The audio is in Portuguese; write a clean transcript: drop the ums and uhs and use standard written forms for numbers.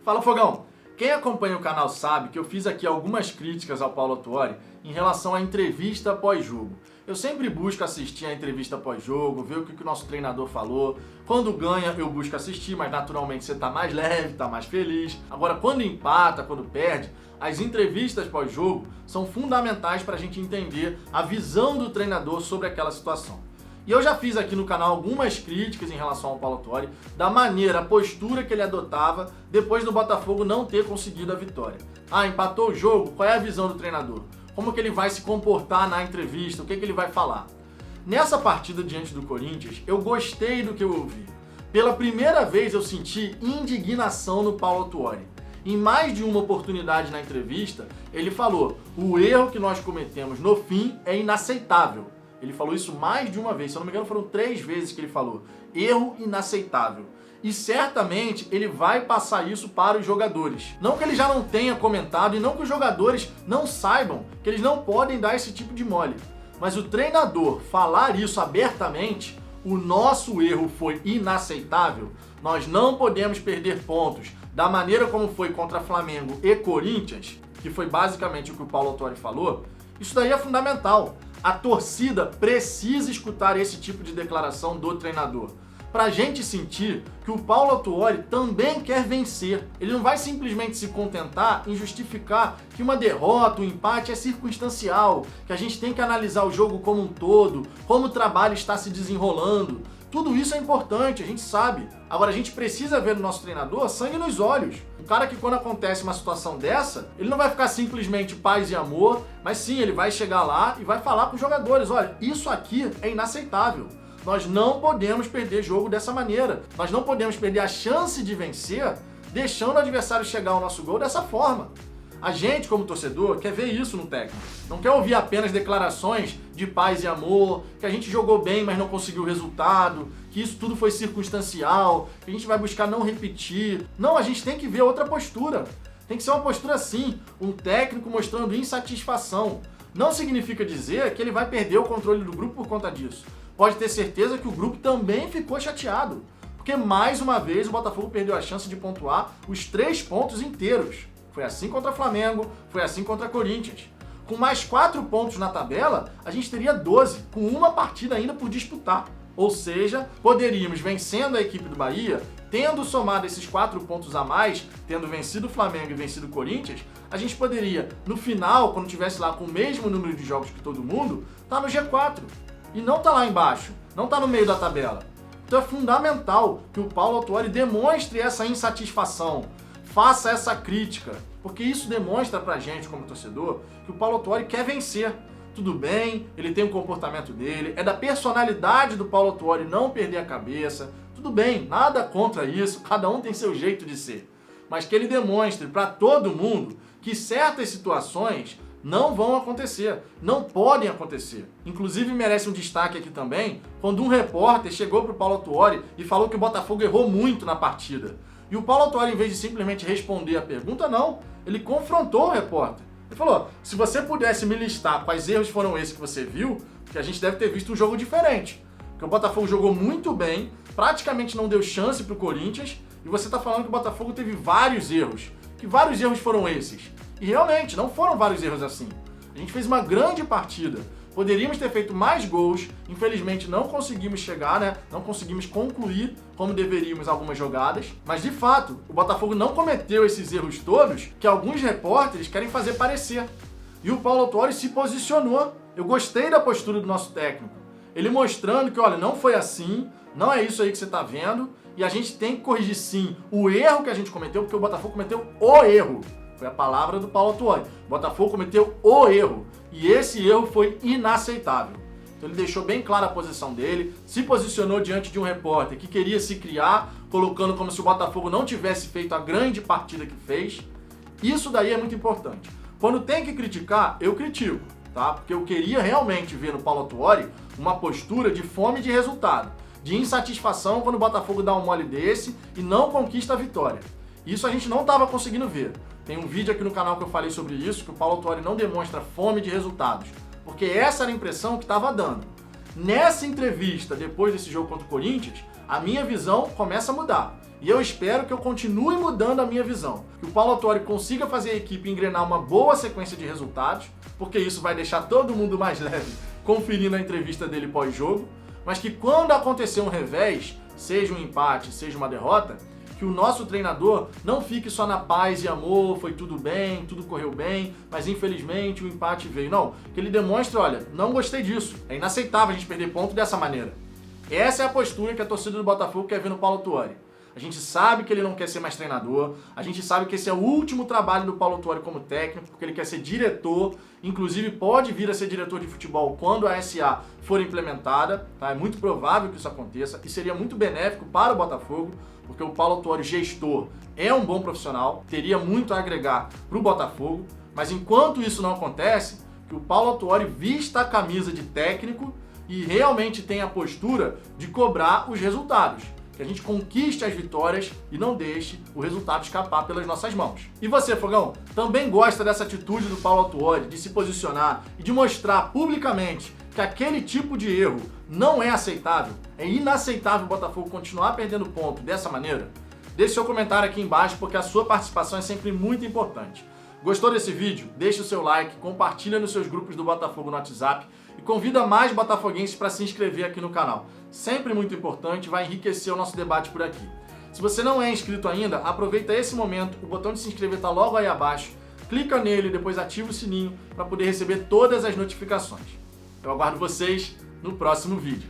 Fala, Fogão! Quem acompanha o canal sabe que eu fiz aqui algumas críticas ao Paulo Autuori em relação à entrevista pós-jogo. Eu sempre busco assistir a entrevista pós-jogo, ver o que o nosso treinador falou. Quando ganha, eu busco assistir, mas naturalmente você tá mais leve, tá mais feliz. Agora, quando empata, quando perde, as entrevistas pós-jogo são fundamentais para a gente entender a visão do treinador sobre aquela situação. E eu já fiz aqui no canal algumas críticas em relação ao Paulo Autuori, da maneira, a postura que ele adotava depois do Botafogo não ter conseguido a vitória. Ah, empatou o jogo? Qual é a visão do treinador? Como que ele vai se comportar na entrevista? O que ele vai falar? Nessa partida diante do Corinthians, eu gostei do que eu ouvi. Pela primeira vez eu senti indignação no Paulo Autuori. Em mais de uma oportunidade na entrevista, ele falou: o erro que nós cometemos no fim é inaceitável. Ele falou isso mais de uma vez, se eu não me engano foram 3 vezes que ele falou. Erro inaceitável. E certamente ele vai passar isso para os jogadores. Não que ele já não tenha comentado e não que os jogadores não saibam que eles não podem dar esse tipo de mole. Mas o treinador falar isso abertamente, o nosso erro foi inaceitável, nós não podemos perder pontos da maneira como foi contra Flamengo e Corinthians, que foi basicamente o que o Paulo Autuori falou, isso daí é fundamental. A torcida precisa escutar esse tipo de declaração do treinador, para a gente sentir que o Paulo Autuori também quer vencer. Ele não vai simplesmente se contentar em justificar que uma derrota, um empate é circunstancial, que a gente tem que analisar o jogo como um todo, como o trabalho está se desenrolando. Tudo isso é importante, a gente sabe. Agora, a gente precisa ver no nosso treinador sangue nos olhos. Um cara que, quando acontece uma situação dessa, ele não vai ficar simplesmente paz e amor, mas sim, ele vai chegar lá e vai falar com os jogadores: olha, isso aqui é inaceitável. Nós não podemos perder jogo dessa maneira. Nós não podemos perder a chance de vencer deixando o adversário chegar ao nosso gol dessa forma. A gente, como torcedor, quer ver isso no técnico. Não quer ouvir apenas declarações de paz e amor, que a gente jogou bem, mas não conseguiu o resultado, que isso tudo foi circunstancial, que a gente vai buscar não repetir. Não, a gente tem que ver outra postura. Tem que ser uma postura assim, um técnico mostrando insatisfação. Não significa dizer que ele vai perder o controle do grupo por conta disso. Pode ter certeza que o grupo também ficou chateado, porque mais uma vez o Botafogo perdeu a chance de pontuar os 3 pontos inteiros. Foi assim contra Flamengo, foi assim contra Corinthians. Com mais 4 pontos na tabela, a gente teria 12, com uma partida ainda por disputar. Ou seja, poderíamos, vencendo a equipe do Bahia, tendo somado esses 4 pontos a mais, tendo vencido o Flamengo e vencido o Corinthians, a gente poderia, no final, quando tivesse lá com o mesmo número de jogos que todo mundo, tá no G4. E não tá lá embaixo, não tá no meio da tabela. Então é fundamental que o Paulo Autuori demonstre essa insatisfação, faça essa crítica, porque isso demonstra pra gente, como torcedor, que o Paulo Autuori quer vencer. Tudo bem, ele tem o comportamento dele, é da personalidade do Paulo Autuori não perder a cabeça, tudo bem, nada contra isso, cada um tem seu jeito de ser. Mas que ele demonstre para todo mundo que certas situações não vão acontecer, não podem acontecer. Inclusive merece um destaque aqui também, quando um repórter chegou pro Paulo Autuori e falou que o Botafogo errou muito na partida. E o Paulo Autuori, em vez de simplesmente responder a pergunta, não, ele confrontou o repórter. Ele falou: se você pudesse me listar quais erros foram esses que você viu, porque a gente deve ter visto um jogo diferente. Porque o Botafogo jogou muito bem, praticamente não deu chance pro Corinthians, e você tá falando que o Botafogo teve vários erros. Que vários erros foram esses? E realmente, não foram vários erros assim. A gente fez uma grande partida. Poderíamos ter feito mais gols, infelizmente não conseguimos chegar, né? Não conseguimos concluir como deveríamos algumas jogadas. Mas de fato, o Botafogo não cometeu esses erros todos que alguns repórteres querem fazer parecer. E o Paulo Autuori se posicionou. Eu gostei da postura do nosso técnico. Ele mostrando que, olha, não foi assim, não é isso aí que você tá vendo, e a gente tem que corrigir sim o erro que a gente cometeu, porque o Botafogo cometeu o erro. Foi a palavra do Paulo Autuori. O Botafogo cometeu o erro. E esse erro foi inaceitável. Então ele deixou bem clara a posição dele, se posicionou diante de um repórter que queria se criar, colocando como se o Botafogo não tivesse feito a grande partida que fez. Isso daí é muito importante. Quando tem que criticar, eu critico, tá? Porque eu queria realmente ver no Paulo Autuori uma postura de fome de resultado, de insatisfação quando o Botafogo dá um mole desse e não conquista a vitória. Isso a gente não estava conseguindo ver. Tem um vídeo aqui no canal que eu falei sobre isso, que o Paulo Autuori não demonstra fome de resultados, porque essa era a impressão que estava dando. Nessa entrevista, depois desse jogo contra o Corinthians, a minha visão começa a mudar. E eu espero que eu continue mudando a minha visão, que o Paulo Autuori consiga fazer a equipe engrenar uma boa sequência de resultados, porque isso vai deixar todo mundo mais leve conferindo a entrevista dele pós-jogo, mas que quando acontecer um revés, seja um empate, seja uma derrota, que o nosso treinador não fique só na paz e amor, foi tudo bem, tudo correu bem, mas infelizmente o empate veio. Não, que ele demonstre, olha, não gostei disso, é inaceitável a gente perder ponto dessa maneira. Essa é a postura que a torcida do Botafogo quer ver no Paulo Autuori. A gente sabe que ele não quer ser mais treinador, a gente sabe que esse é o último trabalho do Paulo Autuori como técnico, porque ele quer ser diretor, inclusive pode vir a ser diretor de futebol quando a SA for implementada, tá? É muito provável que isso aconteça e seria muito benéfico para o Botafogo, porque o Paulo Autuori, gestor, é um bom profissional, teria muito a agregar para o Botafogo, mas enquanto isso não acontece, que o Paulo Autuori vista a camisa de técnico e realmente tenha a postura de cobrar os resultados. Que a gente conquiste as vitórias e não deixe o resultado escapar pelas nossas mãos. E você, Fogão, também gosta dessa atitude do Paulo Autuori de se posicionar e de mostrar publicamente que aquele tipo de erro não é aceitável? É inaceitável o Botafogo continuar perdendo ponto dessa maneira? Deixe seu comentário aqui embaixo, porque a sua participação é sempre muito importante. Gostou desse vídeo? Deixe o seu like, compartilha nos seus grupos do Botafogo no WhatsApp e convida mais botafoguenses para se inscrever aqui no canal. Sempre muito importante, vai enriquecer o nosso debate por aqui. Se você não é inscrito ainda, aproveita esse momento, o botão de se inscrever está logo aí abaixo, clica nele e depois ativa o sininho para poder receber todas as notificações. Eu aguardo vocês no próximo vídeo.